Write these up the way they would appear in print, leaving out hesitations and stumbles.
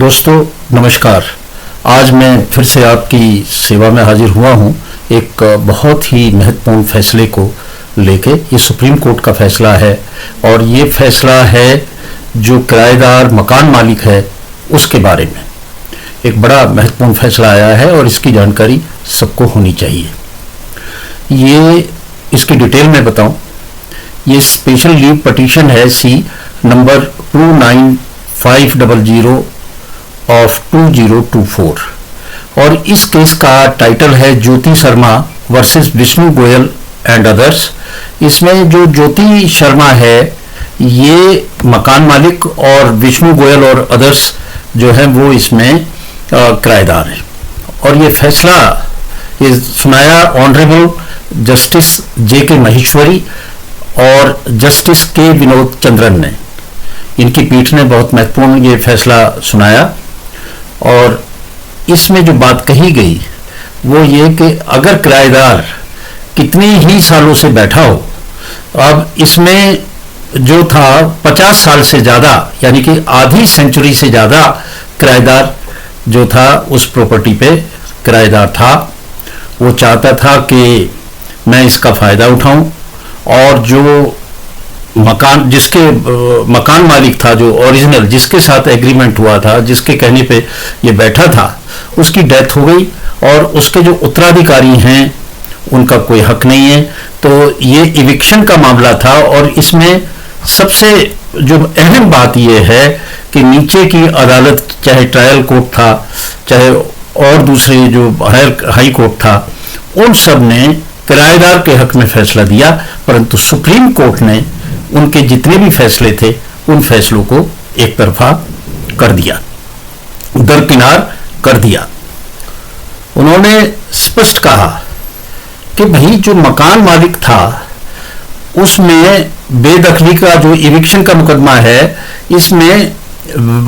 दोस्तों नमस्कार। आज मैं फिर से आपकी सेवा में हाजिर हुआ हूं एक बहुत ही महत्वपूर्ण फैसले को लेके। ये सुप्रीम कोर्ट का फैसला है और ये फैसला है जो किराएदार मकान मालिक है उसके बारे में। एक बड़ा महत्वपूर्ण फैसला आया है और इसकी जानकारी सबको होनी चाहिए। ये इसकी डिटेल में बताऊं, ये स्पेशल लीव पटिशन है सी नंबर 29500 ऑफ 2024 और इस केस का टाइटल है Jyoti Sharma versus Vishnu Goyal and others. इसमें जो ज्योति शर्मा है ये मकान मालिक और विष्णु गोयल और अदर्स जो है वो इसमें किराएदार है। और ये फैसला ये सुनाया ऑनरेबल जस्टिस जे के महेश्वरी और जस्टिस के विनोद चंद्रन ने। इनकी पीठ ने बहुत महत्वपूर्ण ये फैसला सुनाया और इसमें जो बात कही गई वो ये कि अगर किराएदार कितने ही सालों से बैठा हो, अब इसमें जो था 50 साल से ज़्यादा यानी कि आधी सेंचुरी से ज़्यादा किराएदार जो था उस प्रॉपर्टी पे किराएदार था, वो चाहता था कि मैं इसका फ़ायदा उठाऊं और जो मकान जिसके मकान मालिक था जो ओरिजिनल जिसके साथ एग्रीमेंट हुआ था, जिसके कहने पे ये बैठा था, उसकी डेथ हो गई और उसके जो उत्तराधिकारी हैं उनका कोई हक नहीं है। तो ये इविक्शन का मामला था और इसमें सबसे जो अहम बात ये है कि नीचे की अदालत, चाहे ट्रायल कोर्ट था चाहे और दूसरे जो हाई कोर्ट था, उन सब ने किराएदार के हक में फैसला दिया, परंतु सुप्रीम कोर्ट ने उनके जितने भी फैसले थे उन फैसलों को एक तरफा कर दिया, दरकिनार कर दिया। उन्होंने स्पष्ट कहा कि भाई जो मकान मालिक था उसमें बेदखली का जो इविक्शन का मुकदमा है, इसमें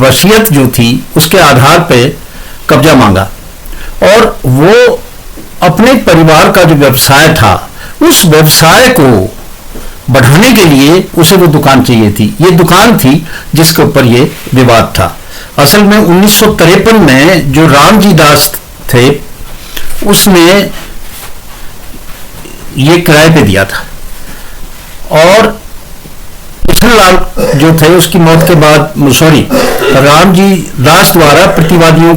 वसीयत जो थी उसके आधार पे कब्जा मांगा और वो अपने परिवार का जो व्यवसाय था उस व्यवसाय को बढ़ाने के लिए उसे वो दुकान चाहिए थी। ये दुकान थी जिसके ऊपर ये विवाद था। असल में 1953 में जो रामजी दास थे उसने ये किराए पे दिया था और किशनलाल जो थे उसकी मौत के बाद रामजी दास द्वारा प्रतिवादियों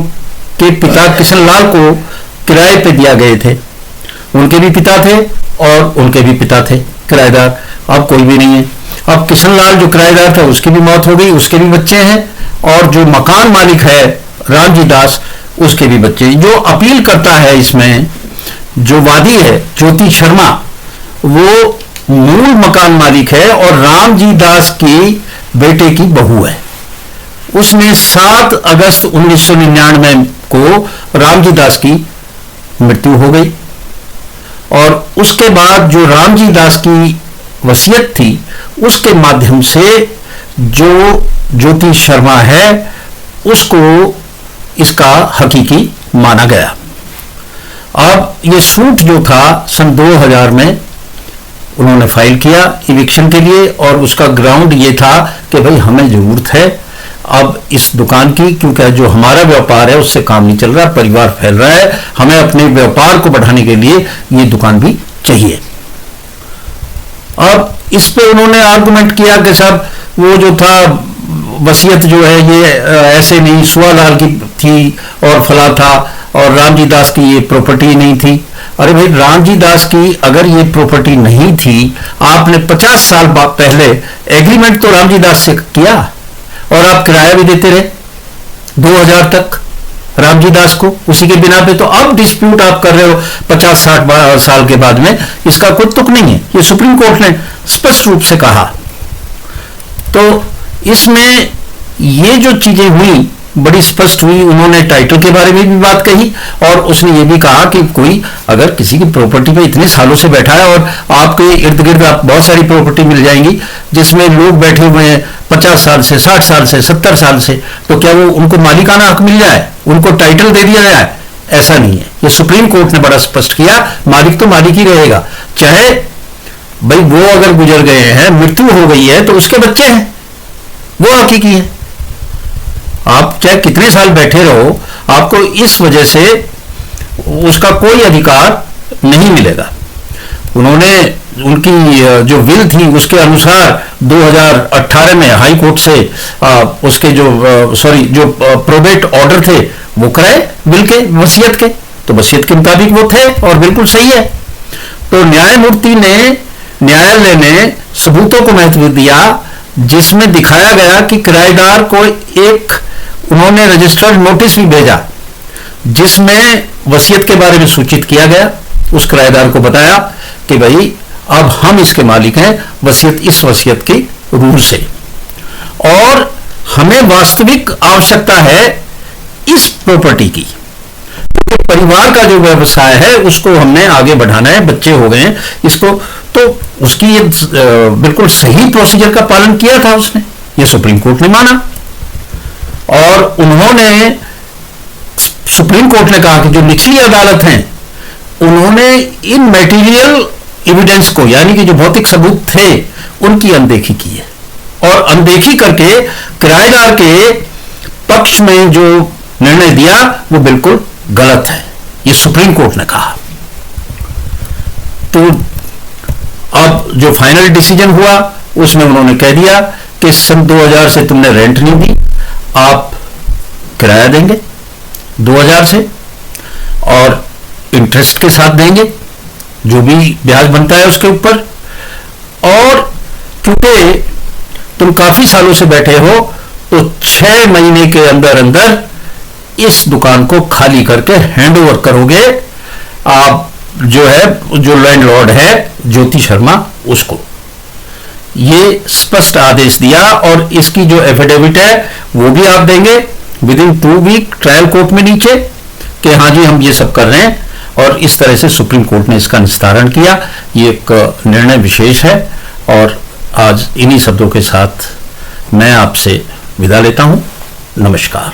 के पिता किशनलाल को किराए पे दिया गए थे। उनके भी पिता थे और उनके भी पिता थे किराएदार, अब कोई भी नहीं है। अब किशनलाल जो किराएदार था उसकी भी मौत हो गई, उसके भी बच्चे हैं और जो मकान मालिक है रामजी दास उसके भी बच्चे। जो अपील करता है इसमें जो वादी है ज्योति शर्मा, वो मूल मकान मालिक है और रामजी दास की बेटे की बहू है। उसने 7 अगस्त 1999 को रामजी दास की मृत्यु हो गई और उसके बाद जो रामजी दास की वसीयत थी उसके माध्यम से जो ज्योति शर्मा है उसको इसका हकीकी माना गया। अब ये सूट जो था सन 2000 में उन्होंने फाइल किया इविक्शन के लिए और उसका ग्राउंड ये था कि भाई हमें जरूरत है अब इस दुकान की, क्योंकि जो हमारा व्यापार है उससे काम नहीं चल रहा, परिवार फैल रहा है, हमें अपने व्यापार को बढ़ाने के लिए ये दुकान भी चाहिए। अब इस पे उन्होंने आर्गुमेंट किया कि साहब वो जो था वसीयत जो है ये ऐसे नहीं, सुवालाल की थी और फला था और रामजी दास की ये प्रॉपर्टी नहीं थी। अरे भाई रामजी दास की अगर ये प्रॉपर्टी नहीं थी, आपने 50 साल पहले एग्रीमेंट तो रामजी दास से किया और आप किराया भी देते रहे 2000 तक रामजी दास को, उसी के बिना पे तो अब डिस्प्यूट आप कर रहे हो 50-60 साल के बाद में, इसका कोई तुक नहीं है। ये सुप्रीम कोर्ट ने स्पष्ट रूप से कहा। तो इसमें ये जो चीजें हुई बड़ी स्पष्ट हुई। उन्होंने टाइटल के बारे में भी बात कही और उसने ये भी कहा कि कोई अगर किसी की प्रॉपर्टी पे इतने सालों से बैठा है और आपके इर्द गिर्द आप बहुत सारी प्रॉपर्टी मिल जाएंगी जिसमें लोग बैठे हुए हैं 50 साल से, 60 साल से, 70 साल से, तो क्या वो उनको मालिकाना हक मिल जाए, उनको टाइटल दे दिया जाए? ऐसा नहीं है। ये सुप्रीम कोर्ट ने बड़ा स्पष्ट किया, मालिक तो मालिक ही रहेगा, चाहे भाई वो अगर गुजर गए हैं, मृत्यु हो गई है तो उसके बच्चे हैं, वो हकीकी है। आप चाहे कितने साल बैठे रहो, आपको इस वजह से उसका कोई अधिकार नहीं मिलेगा। उन्होंने उनकी जो विल थी उसके अनुसार 2018 में हाई कोर्ट से उसके जो प्रोबेट ऑर्डर थे वो कराए बिल के, वसीयत के, तो वसीयत के मुताबिक वो थे और बिल्कुल सही है। तो न्यायालय ने सबूतों को महत्व दिया, जिसमें दिखाया गया कि किराएदार को एक उन्होंने रजिस्टर्ड नोटिस भी भेजा जिसमें वसीयत के बारे में सूचित किया गया। उस किराएदार को बताया कि भाई अब हम इसके मालिक हैं, वसीयत इस वसीयत की रूह से, और हमें वास्तविक आवश्यकता है इस प्रॉपर्टी की, क्योंकि परिवार का जो व्यवसाय है उसको हमने आगे बढ़ाना है, बच्चे हो गए हैं इसको, तो उसकी ये बिल्कुल सही प्रोसीजर का पालन किया था उसने, ये सुप्रीम कोर्ट ने माना। और उन्होंने, सुप्रीम कोर्ट ने कहा कि जो निचली अदालत हैं उन्होंने इन मटेरियल एविडेंस को, यानी कि जो भौतिक सबूत थे उनकी अनदेखी की है, और अनदेखी करके किराएदार के पक्ष में जो निर्णय दिया वो बिल्कुल गलत है, ये सुप्रीम कोर्ट ने कहा। तो अब जो फाइनल डिसीजन हुआ उसमें उन्होंने कह दिया कि सन 2000 से तुमने रेंट नहीं दी, आप किराया देंगे 2000 से और इंटरेस्ट के साथ देंगे, जो भी ब्याज बनता है उसके ऊपर। और क्योंकि तुम काफी सालों से बैठे हो तो 6 महीने के अंदर अंदर इस दुकान को खाली करके हैंडओवर करोगे आप, जो लैंडलॉर्ड है ज्योति शर्मा, उसको। ये स्पष्ट आदेश दिया, और इसकी जो एफिडेविट है वो भी आप देंगे within 2 week trial court में नीचे कि हाँ जी हम ये सब कर रहे हैं। और इस तरह से सुप्रीम कोर्ट ने इसका निस्तारण किया। ये एक निर्णय विशेष है, और आज इन्हीं शब्दों के साथ मैं आपसे विदा लेता हूं। नमस्कार।